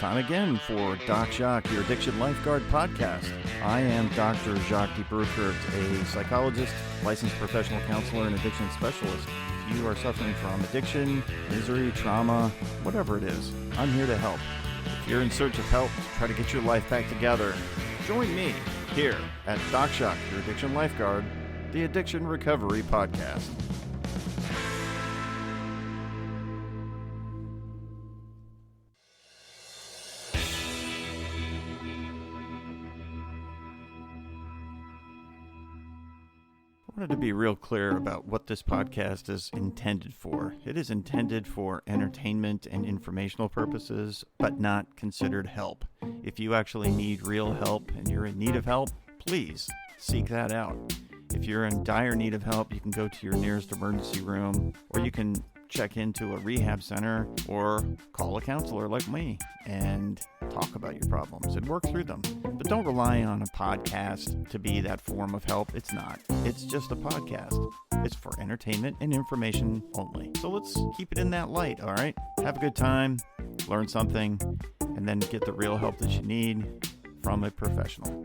Time again for Doc Jacques, your Addiction Lifeguard podcast. I am Dr. Jacques de Bruckert, a psychologist, licensed professional counselor, and addiction specialist. If you are suffering from addiction, misery, trauma, whatever it is, I'm here to help. If you're in search of help to try to get your life back together, join me here at Doc Jacques, your Addiction Lifeguard, the Addiction Recovery Podcast. I wanted to be real clear about what this podcast is intended for. It is intended for entertainment and informational purposes, but not considered help. If you actually need real help and you're in need of help, please seek that out. If you're in dire need of help, you can go to your nearest emergency room, or you can check into a rehab center or call a counselor like me and talk about your problems and work through them. But don't rely on a podcast to be that form of help. It's not. It's just a podcast. It's for entertainment and information only. So let's keep it in that light, all right? Have a good time, learn something, and then get the real help that you need from a professional.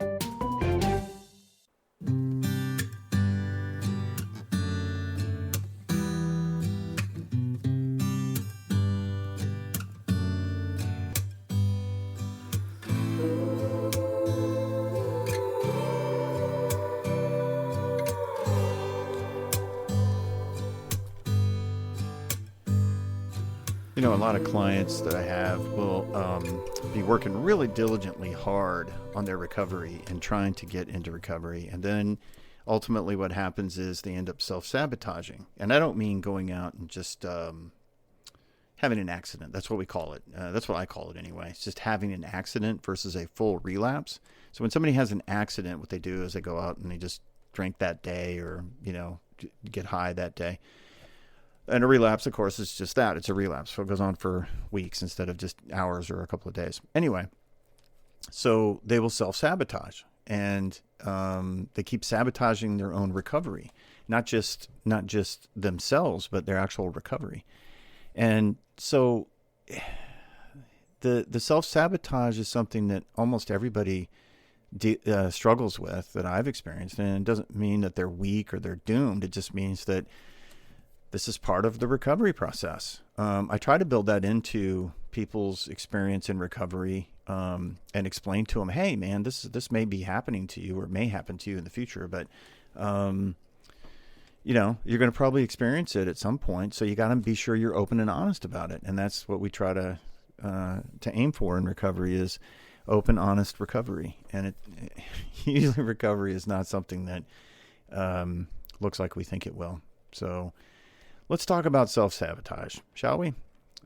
You know, a lot of clients that I have will be working really diligently hard on their recovery and trying to get into recovery. And then ultimately what happens is they end up self-sabotaging. And I don't mean going out and just having an accident. That's what we call it. That's what I call it anyway. It's just having an accident versus a full relapse. So when somebody has an accident, what they do is they go out and they just drink that day or, you know, get high that day. And a relapse, of course, is just that. It's a relapse. So it goes on for weeks instead of just hours or a couple of days. Anyway, so they will self-sabotage. And they keep sabotaging their own recovery. Not just themselves, but their actual recovery. And so the self-sabotage is something that almost everybody struggles with that I've experienced. And it doesn't mean that they're weak or they're doomed. It just means that this is part of the recovery process. I try to build that into people's experience in recovery and explain to them, hey, man, this may be happening to you or may happen to you in the future, but, you know, you're going to probably experience it at some point. So you got to be sure you're open and honest about it. And that's what we try to aim for in recovery is open, honest recovery. And usually recovery is not something that looks like we think it will. So let's talk about self-sabotage, shall we?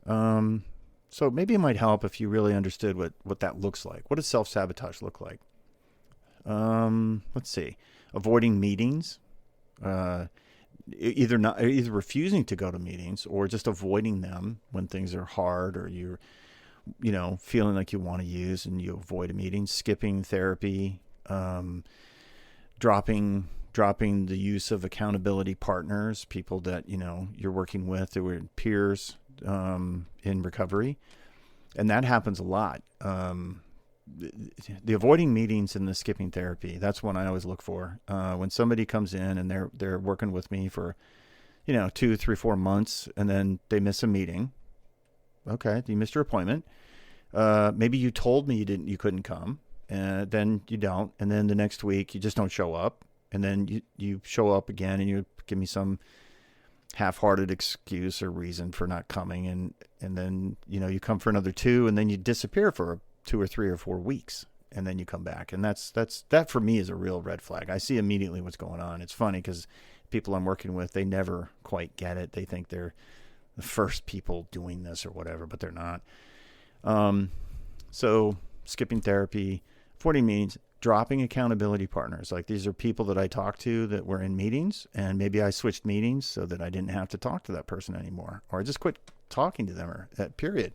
So maybe it might help if you really understood what that looks like. What does self-sabotage look like? Let's see. Avoiding meetings, either refusing to go to meetings or just avoiding them when things are hard or you're, you know, feeling like you want to use and you avoid a meeting. Skipping therapy, dropping the use of accountability partners, people that, you know, you're working with or peers in recovery. And that happens a lot. The avoiding meetings and the skipping therapy, that's one I always look for. When somebody comes in and they're working with me for, you know, 2, 3, 4 months, and then they miss a meeting. Okay, you missed your appointment. Maybe you told me you couldn't come, and then you don't. And then the next week you just don't show up. And then you show up again and you give me some half-hearted excuse or reason for not coming. And then, you know, you come for another 2 and then you disappear for 2 or 3 or 4 weeks and then you come back. And that for me is a real red flag. I see immediately what's going on. It's funny because people I'm working with, they never quite get it. They think they're the first people doing this or whatever, but they're not. So skipping therapy, avoiding meetings, dropping accountability partners. Like these are people that I talked to that were in meetings and maybe I switched meetings so that I didn't have to talk to that person anymore, or I just quit talking to them or that period.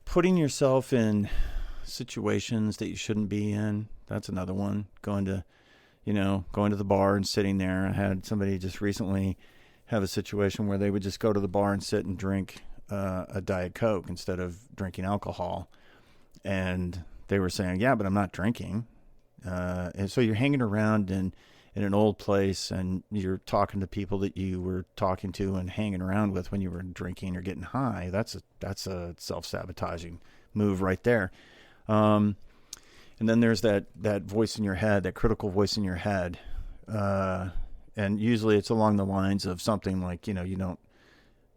Putting yourself in situations that you shouldn't be in. That's another one. Going to the bar and sitting there. I had somebody just recently have a situation where they would just go to the bar and sit and drink a Diet Coke instead of drinking alcohol. And they were saying, yeah, but I'm not drinking. And so you're hanging around in an old place, and you're talking to people that you were talking to and hanging around with when you were drinking or getting high. That's a self-sabotaging move right there. And then there's that voice in your head, that critical voice in your head. And usually it's along the lines of something like, you don't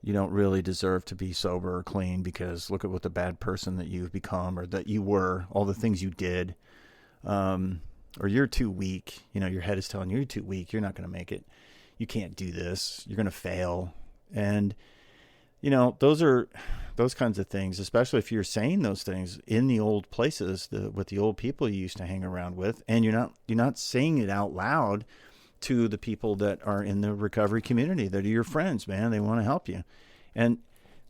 really deserve to be sober or clean because look at what the bad person that you've become or that you were, all the things you did. Or you're too weak. Your head is telling you you're too weak. You're not going to make it. You can't do this. You're going to fail. And, those kinds of things, especially if you're saying those things in the old places, with the old people you used to hang around with, and you're not saying it out loud to the people that are in the recovery community, that are your friends, man. They want to help you. And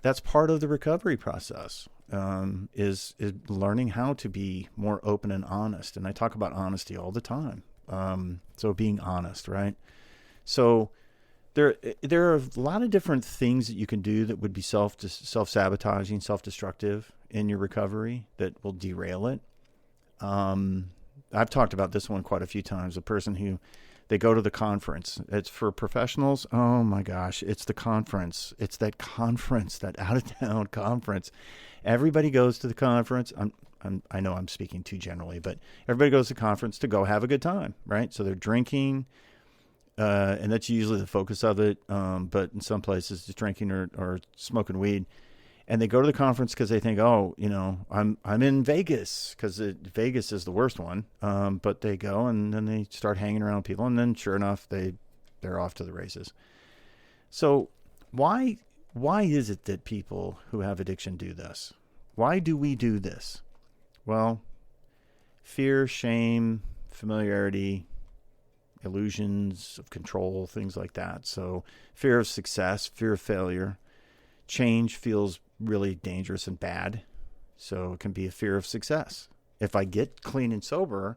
that's part of the recovery process. Is learning how to be more open and honest. And I talk about honesty all the time. So being honest, right? So there are a lot of different things that you can do that would be self-sabotaging, self-destructive in your recovery that will derail it. I've talked about this one quite a few times. A person who they go to the conference. It's for professionals. Oh my gosh, it's the conference. It's that conference, that out-of-town conference. Everybody goes to the conference. I know I'm speaking too generally, but everybody goes to the conference to go have a good time, right? So they're drinking, and that's usually the focus of it. But in some places, it's drinking or smoking weed. And they go to the conference because they think, oh, I'm in Vegas, because Vegas is the worst one. But they go and then they start hanging around people, and then sure enough, they're off to the races. So why is it that people who have addiction do this? Why do we do this? Well, fear, shame, familiarity, illusions of control, things like that. So fear of success, fear of failure. Change feels really dangerous and bad. So it can be a fear of success. If I get clean and sober,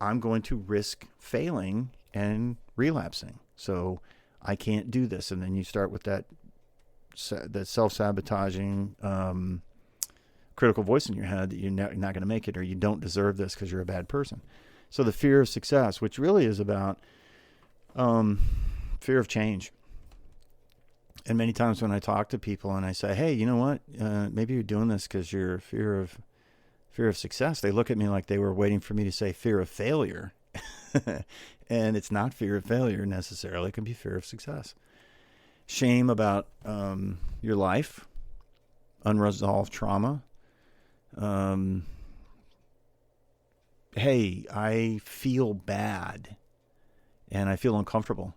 I'm going to risk failing and relapsing. So I can't do this. And then you start with that self-sabotaging critical voice in your head that you're not going to make it, or you don't deserve this because you're a bad person. So the fear of success, which really is about fear of change. And many times when I talk to people and I say, hey, you know what? Maybe you're doing this because you're fear of success. They look at me like they were waiting for me to say fear of failure. And it's not fear of failure necessarily. It can be fear of success. Shame about your life, unresolved trauma. Hey, I feel bad and I feel uncomfortable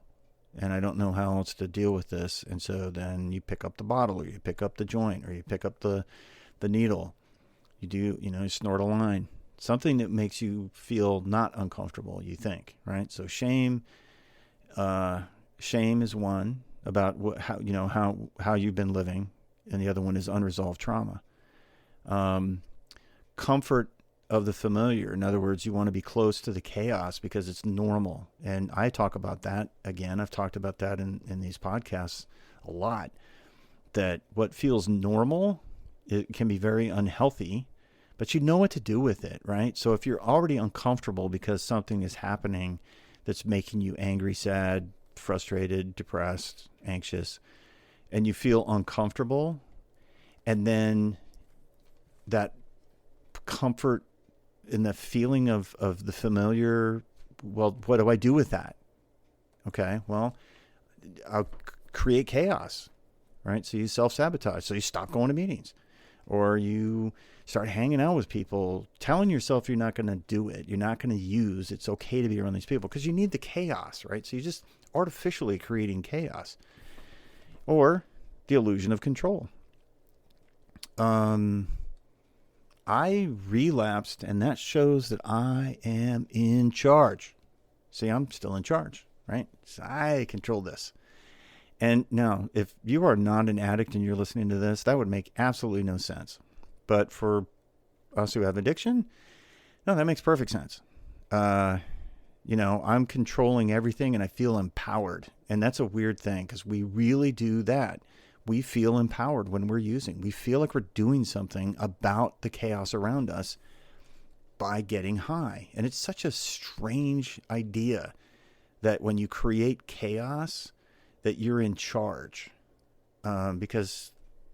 and I don't know how else to deal with this. And so then you pick up the bottle, or you pick up the joint, or you pick up the needle. You snort a line, something that makes you feel not uncomfortable, you think, right? So shame is one about how you've been living, and the other one is unresolved trauma. Comfort of the familiar. In other words, you want to be close to the chaos because it's normal. And I talk about that again. I've talked about that in these podcasts a lot, that what feels normal, it can be very unhealthy, but you know what to do with it, right? So if you're already uncomfortable because something is happening that's making you angry, sad, frustrated, depressed, anxious, and you feel uncomfortable, and then that comfort in the feeling of the familiar, well, what do I do with that? Okay, well, I'll create chaos, right? So you self-sabotage. So you stop going to meetings, or you start hanging out with people, telling yourself you're not going to do it. You're not going to use, it's okay to be around these people because you need the chaos, right? So you're just artificially creating chaos. Or the illusion of control. I relapsed, and that shows that I am in charge. See, I'm still in charge, right? So I control this. And now, if you are not an addict and you're listening to this, that would make absolutely no sense. But for us who have addiction, no, that makes perfect sense. I'm controlling everything and I feel empowered. And that's a weird thing because we really do that. we feel empowered when we're using. We feel like we're doing something about the chaos around us by getting high. And it's such a strange idea that when you create chaos, that you're in charge. Because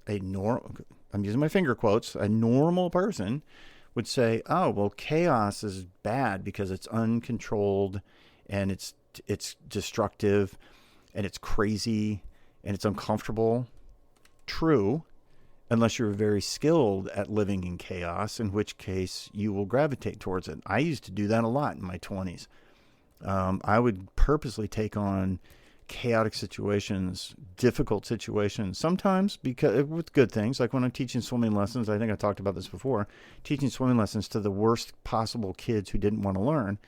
I'm using my finger quotes, a normal person would say, oh, well, chaos is bad because it's uncontrolled and it's destructive and it's crazy and it's uncomfortable. True, unless you're very skilled at living in chaos, in which case you will gravitate towards it. I used to do that a lot in my 20s. I would purposely take on chaotic situations, difficult situations, sometimes because with good things, like when I'm teaching swimming lessons. I think I talked about this before, teaching swimming lessons to the worst possible kids who didn't want to learn.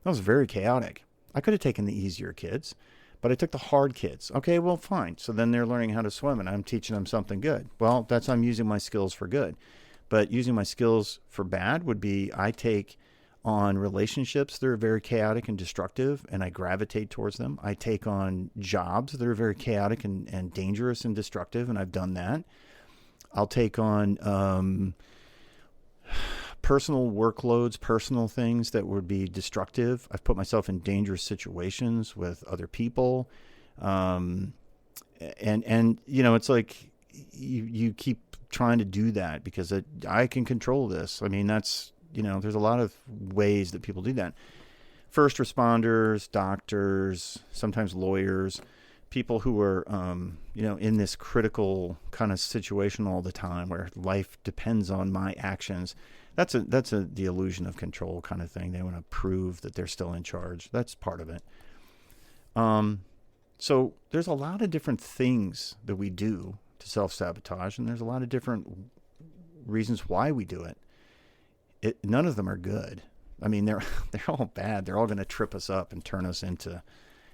That was very chaotic. I could have taken the easier kids, but I took the hard kids. Okay, well, fine. So then they're learning how to swim and I'm teaching them something good. Well, I'm using my skills for good. But using my skills for bad would be I take on relationships that are very chaotic and destructive, and I gravitate towards them. I take on jobs that are very chaotic and dangerous and destructive, and I've done that. I'll take on personal workloads, personal things that would be destructive. I've put myself in dangerous situations with other people. And it's like you keep trying to do that because I can control this. I mean, there's a lot of ways that people do that. First responders, doctors, sometimes lawyers, people who are, in this critical kind of situation all the time where life depends on my actions. That's the illusion of control kind of thing. They want to prove that they're still in charge. That's part of it. So there's a lot of different things that we do to self-sabotage, and there's a lot of different reasons why we do it. None of them are good. I mean, they're all bad. They're all going to trip us up and turn us into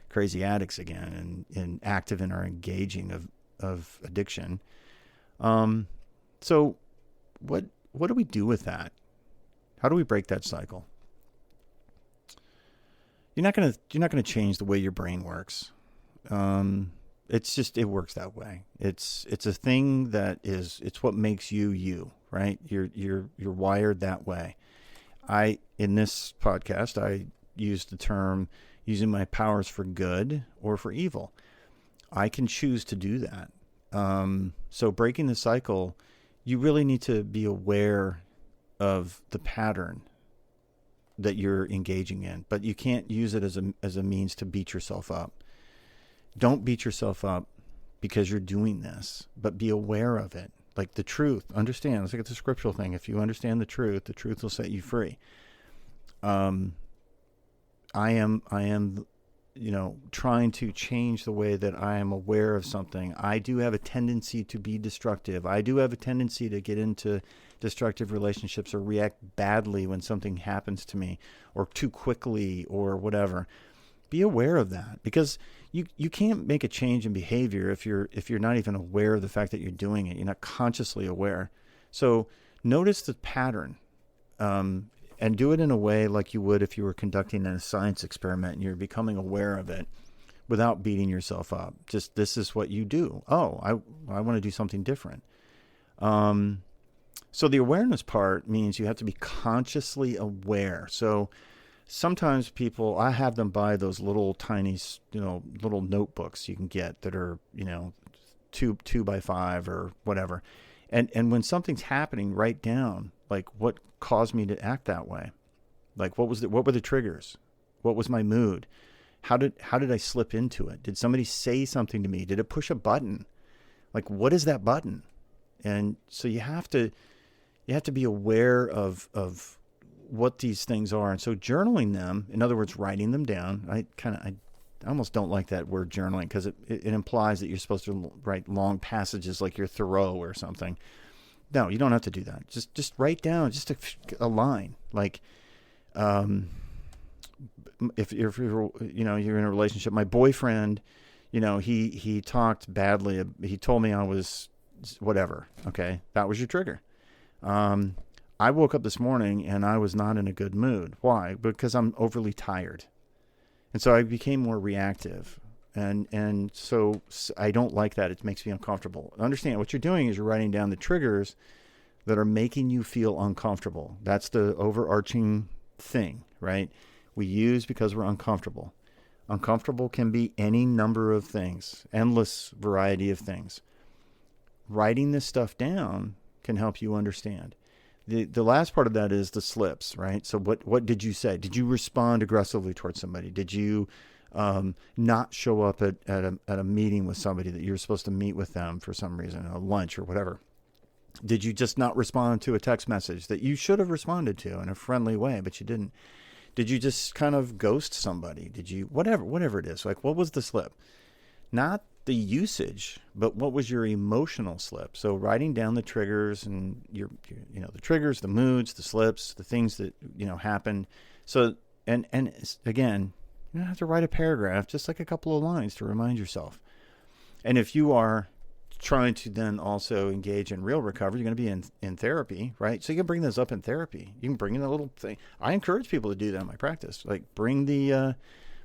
crazy addicts again and active in our engaging of addiction. So what do we do with that? How do we break that cycle? You're not going to change the way your brain works. It works that way. It's a thing it's what makes you, right? You're wired that way. In this podcast, I use the term using my powers for good or for evil. I can choose to do that. So breaking the cycle, you really need to be aware of the pattern that you're engaging in, but you can't use it as a means to beat yourself up. Don't beat yourself up because you're doing this, but be aware of it. Like the truth, understand. It's like it's a scriptural thing. If you understand the truth will set you free. I am, trying to change the way that I am aware of something. I do have a tendency to be destructive. I do have a tendency to get into destructive relationships or react badly when something happens to me or too quickly or whatever. Be aware of that, because you can't make a change in behavior if you're not even aware of the fact that you're doing it. You're not consciously aware. So notice the pattern, and do it in a way like you would if you were conducting a science experiment and you're becoming aware of it without beating yourself up. Just, this is what you do. Oh, I want to do something different. So the awareness part means you have to be consciously aware. So sometimes I have them buy those little tiny, little notebooks you can get that are, 2 by 5 or whatever. And when something's happening, write down, like, what caused me to act that way? Like, what were the triggers? What was my mood? How did I slip into it? Did somebody say something to me? Did it push a button? Like, what is that button? And so you have to be aware of what these things are. And so journaling them, in other words, writing them down. I almost don't like that word journaling because it implies that you're supposed to write long passages like you're Thoreau or something. No, you don't have to do that. Just write down just a line. Like, if you're in a relationship, my boyfriend, he talked badly. He told me I was whatever. Okay. That was your trigger. I woke up this morning and I was not in a good mood. Why? Because I'm overly tired. And so I became more reactive. And so I don't like that. It makes me uncomfortable. Understand what you're doing is you're writing down the triggers that are making you feel uncomfortable. That's the overarching thing, right? We use because we're uncomfortable. Uncomfortable can be any number of things, endless variety of things. Writing this stuff down can help you understand. The last part of that is the slips, right? So what did you say? Did you respond aggressively towards somebody? Did you not show up at a meeting with somebody that you're supposed to meet with them for some reason, a lunch or whatever? Did you just not respond to a text message that you should have responded to in a friendly way, but you didn't? Did you just kind of ghost somebody? Did you, whatever it is, like what was the slip? Not the usage, but what was your emotional slip? So writing down the triggers and your the triggers, the moods, the slips, the things that, happened. So, and again, you don't have to write a paragraph, just like a couple of lines to remind yourself. And if you are trying to then also engage in real recovery, you're going to be in therapy, right? So you can bring this up in therapy. You can bring in a little thing. I encourage people to do that in my practice. Like bring the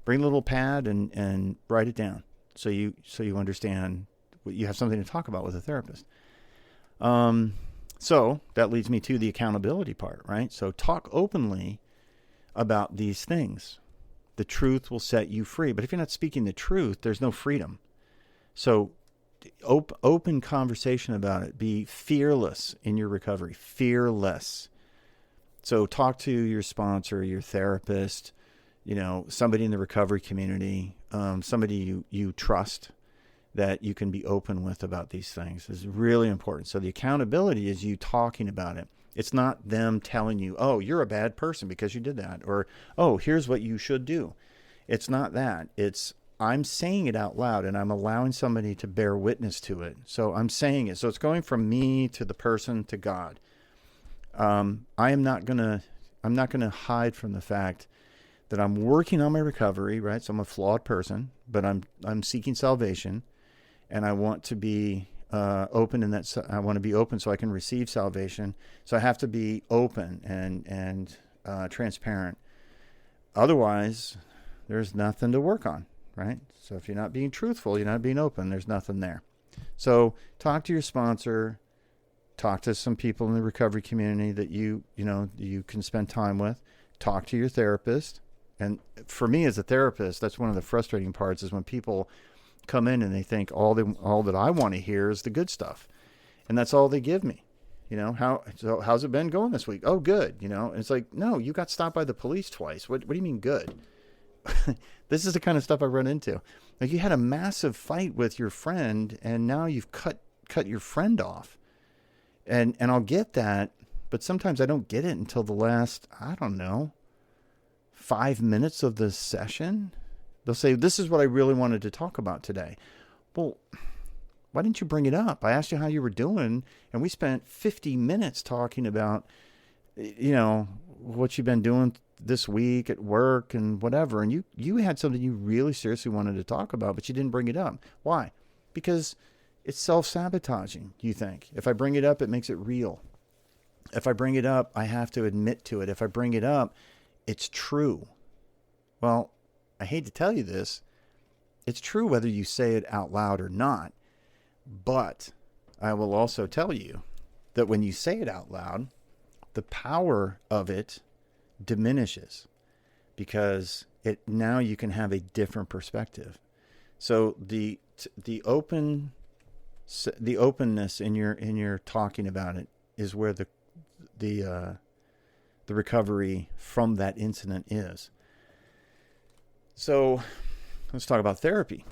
little pad and write it down. So you understand, you have something to talk about with a therapist. So that leads me to the accountability part, right? So talk openly about these things. The truth will set you free. But if you're not speaking the truth, there's no freedom. So open conversation about it. Be fearless in your recovery. Fearless. So talk to your sponsor, your therapist, somebody in the recovery community, somebody you trust that you can be open with about these things is really important. So the accountability is you talking about it. It's not them telling you, oh, you're a bad person because you did that, or, oh, here's what you should do. It's not that. It's I'm saying it out loud and I'm allowing somebody to bear witness to it. So I'm saying it. So it's going from me to the person to God. I'm not gonna hide from the fact that I'm working on my recovery, right? So I'm a flawed person, but I'm seeking salvation, and I want to be open in that. I want to be open so I can receive salvation. So I have to be open and transparent. Otherwise, there's nothing to work on, right? So if you're not being truthful, you're not being open, there's nothing there. So talk to your sponsor, talk to some people in the recovery community that you can spend time with, talk to your therapist. And for me as a therapist, that's one of the frustrating parts is when people come in and they think all that I want to hear is the good stuff. And that's all they give me. How's it been going this week? Oh, good. And it's like, no, you got stopped by the police twice. What do you mean good? This is the kind of stuff I run into. Like you had a massive fight with your friend and now you've cut your friend off. And I'll get that, but sometimes I don't get it until the last, 5 minutes of the session. They'll say, this is what I really wanted to talk about today. Well, why didn't you bring it up? I asked you how you were doing, and we spent 50 minutes talking about, what you've been doing this week at work and whatever. And you had something you really seriously wanted to talk about, but you didn't bring it up. Why? Because it's self-sabotaging, you think. If I bring it up, it makes it real. If I bring it up, I have to admit to it. If I bring it up, it's true. Well, I hate to tell you this. It's true whether you say it out loud or not. But I will also tell you that when you say it out loud, the power of it diminishes because now you can have a different perspective. So the openness in your talking about it is where the recovery from that incident is. So let's talk about therapy.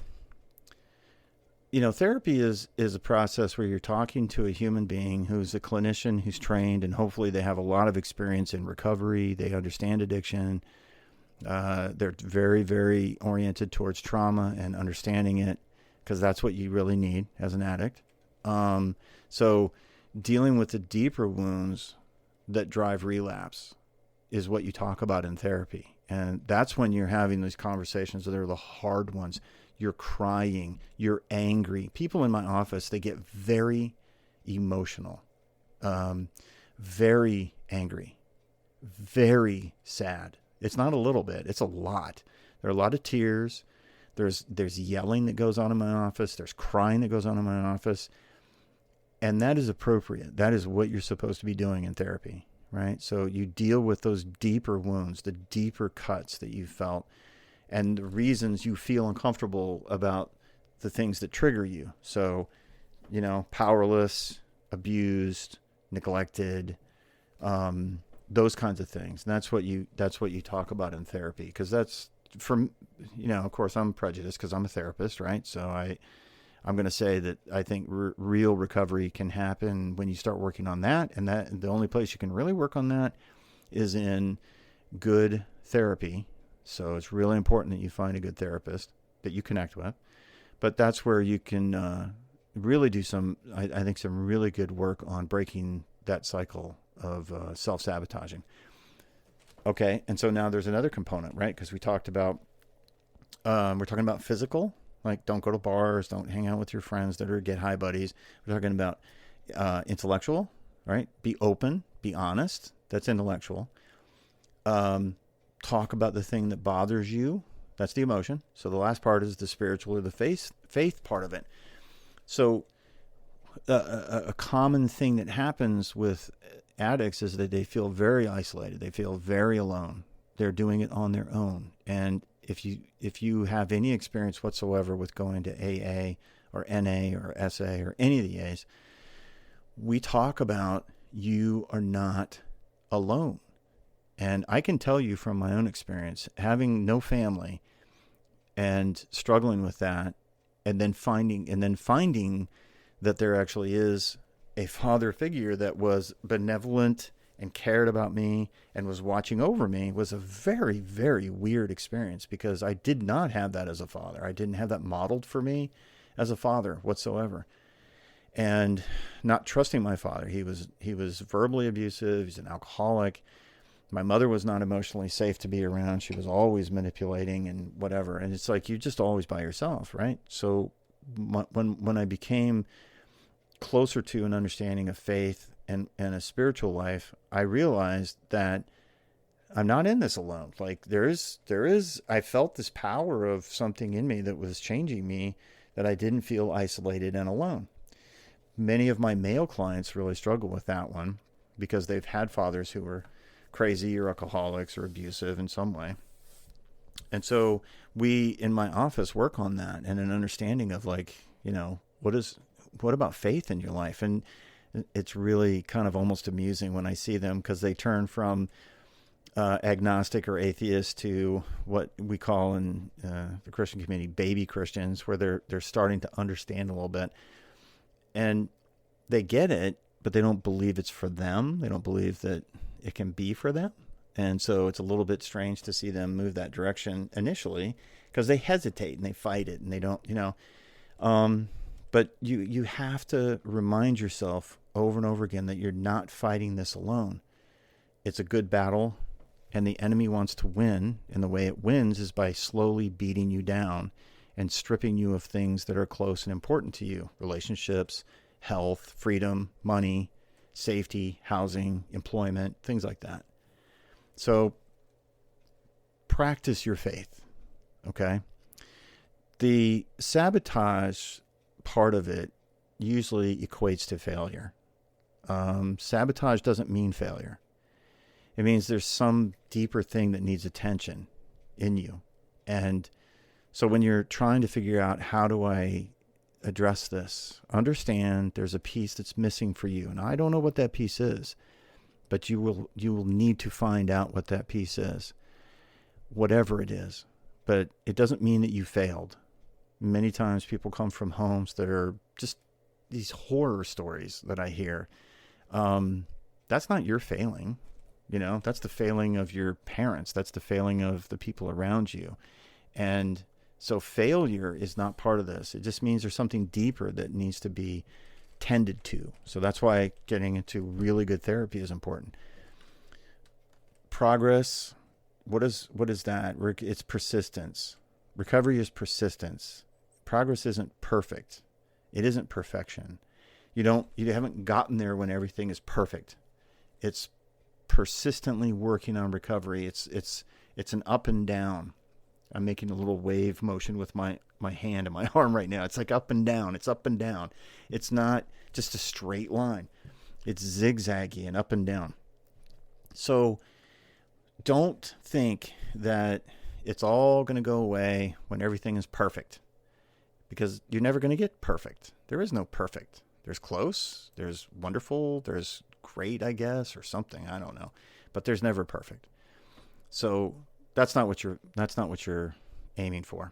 Therapy is a process where you're talking to a human being who's a clinician who's trained, and hopefully they have a lot of experience in recovery. They understand addiction. They're very, very oriented towards trauma and understanding it because that's what you really need as an addict. So dealing with the deeper wounds that drive relapse is what you talk about in therapy. And that's when you're having these conversations that are the hard ones. You're crying, you're angry. People in my office, they get very emotional, very angry, very sad. It's not a little bit, it's a lot. There are a lot of tears. There's yelling that goes on in my office. There's crying that goes on in my office. And that is appropriate. That is what you're supposed to be doing in therapy, right? So you deal with those deeper wounds, the deeper cuts that you felt, and the reasons you feel uncomfortable about the things that trigger you. So, powerless, abused, neglected, those kinds of things. And that's what you talk about in therapy, because that's from, of course I'm prejudiced because I'm a therapist, right? So I'm going to say that I think real recovery can happen when you start working on that. And that the only place you can really work on that is in good therapy. So it's really important that you find a good therapist that you connect with. But that's where you can really do I think some really good work on breaking that cycle of self-sabotaging. Okay, and so now there's another component, right? Because we talked about, we're talking about physical, like don't go to bars, don't hang out with your friends that are get high buddies. We're talking about intellectual, right? Be open, be honest. That's intellectual. Talk about the thing that bothers you. That's the emotion. So the last part is the spiritual or the faith part of it. So a common thing that happens with addicts is that they feel very isolated. They feel very alone. They're doing it on their own. And if you have any experience whatsoever with going to AA or NA or SA or any of the A's, we talk about you are not alone. And I can tell you from my own experience, having no family and struggling with that, and then finding that there actually is a father figure that was benevolent and cared about me and was watching over me, was a very, very weird experience, because I did not have that as a father. I didn't have that modeled for me as a father whatsoever. And not trusting my father. He was verbally abusive. He's an alcoholic. My mother was not emotionally safe to be around. She was always manipulating and whatever. And it's like, you're just always by yourself, right? So when I became closer to an understanding of faith and a spiritual life, I realized that I'm not in this alone. Like there is, I felt this power of something in me that was changing me, that I didn't feel isolated and alone. Many of my male clients really struggle with that one because they've had fathers who were crazy or alcoholics or abusive in some way. And so we, in my office, work on that and an understanding of like, what about faith in your life? And it's really kind of almost amusing when I see them, because they turn from agnostic or atheist to what we call in the Christian community baby Christians, where they're starting to understand a little bit. And they get it, but they don't believe it's for them. They don't believe that it can be for them. And so it's a little bit strange to see them move that direction initially, because they hesitate and they fight it and they don't, but you have to remind yourself over and over again that you're not fighting this alone. It's a good battle, and the enemy wants to win. And the way it wins is by slowly beating you down and stripping you of things that are close and important to you: relationships, health, freedom, money, safety, housing, employment, things like that. So practice your faith, okay? The sabotage part of it usually equates to failure. Sabotage doesn't mean failure. It means there's some deeper thing that needs attention in you. And so when you're trying to figure out, how do I address this, understand there's a piece that's missing for you. And I don't know what that piece is, but you will need to find out what that piece is, whatever it is. But it doesn't mean that you failed. Many times people come from homes that are just these horror stories that I hear. That's not your failing. That's the failing of your parents. That's the failing of the people around you. And so failure is not part of this. It just means there's something deeper that needs to be tended to. So that's why getting into really good therapy is important. Progress, what is that? It's persistence. Recovery is persistence. Progress isn't perfect. It isn't perfection. You haven't gotten there when everything is perfect. It's persistently working on recovery. It's an up and down. I'm making a little wave motion with my hand and my arm right now. It's like up and down. It's up and down. It's not just a straight line. It's zigzaggy and up and down. So don't think that it's all going to go away when everything is perfect, because you're never going to get perfect. There is no perfect. There's close, there's wonderful, there's great, I guess, or something. I don't know. But there's never perfect. So that's not what you're aiming for.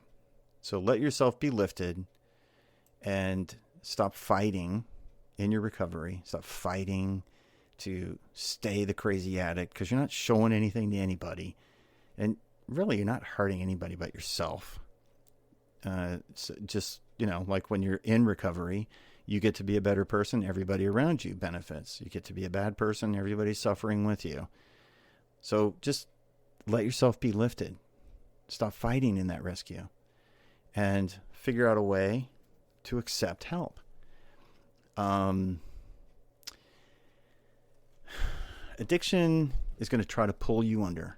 So let yourself be lifted and stop fighting in your recovery. Stop fighting to stay the crazy addict, because you're not showing anything to anybody. And really, you're not hurting anybody but yourself. So just, like when you're in recovery, you get to be a better person. Everybody around you benefits. You get to be a bad person. Everybody's suffering with you. So just let yourself be lifted. Stop fighting in that rescue and figure out a way to accept help. Addiction is going to try to pull you under.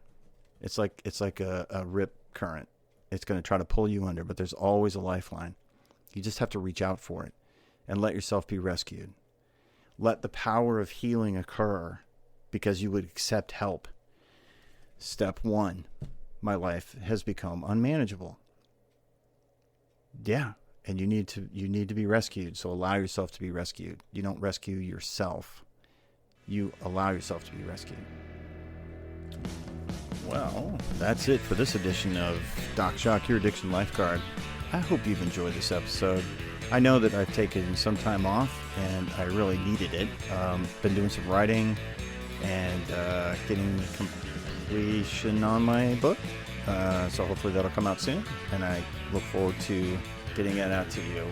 It's like a rip current. It's going to try to pull you under, but there's always a lifeline. You just have to reach out for it and let yourself be rescued. Let the power of healing occur because you would accept help. Step 1, my life has become unmanageable. Yeah, and you need to be rescued, so allow yourself to be rescued. You don't rescue yourself. You allow yourself to be rescued. Well, that's it for this edition of Doc Shock, Your Addiction Lifeguard. I hope you've enjoyed this episode. I know that I've taken some time off, and I really needed it. Been doing some writing and getting completion on my book. So hopefully that'll come out soon, and I look forward to getting it out to you.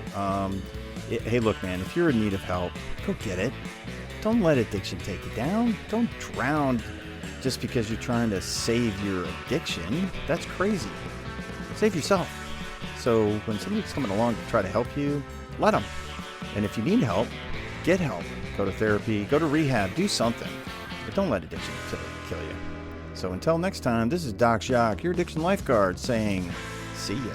Hey, look, man, if you're in need of help, go get it. Don't let addiction take you down. Don't drown just because you're trying to save your addiction. That's crazy. Save yourself. So when somebody's coming along to try to help you, let them. And if you need help, get help. Go to therapy, go to rehab, do something. But don't let addiction kill you. So until next time, this is Doc Shock, your addiction lifeguard, saying, see ya.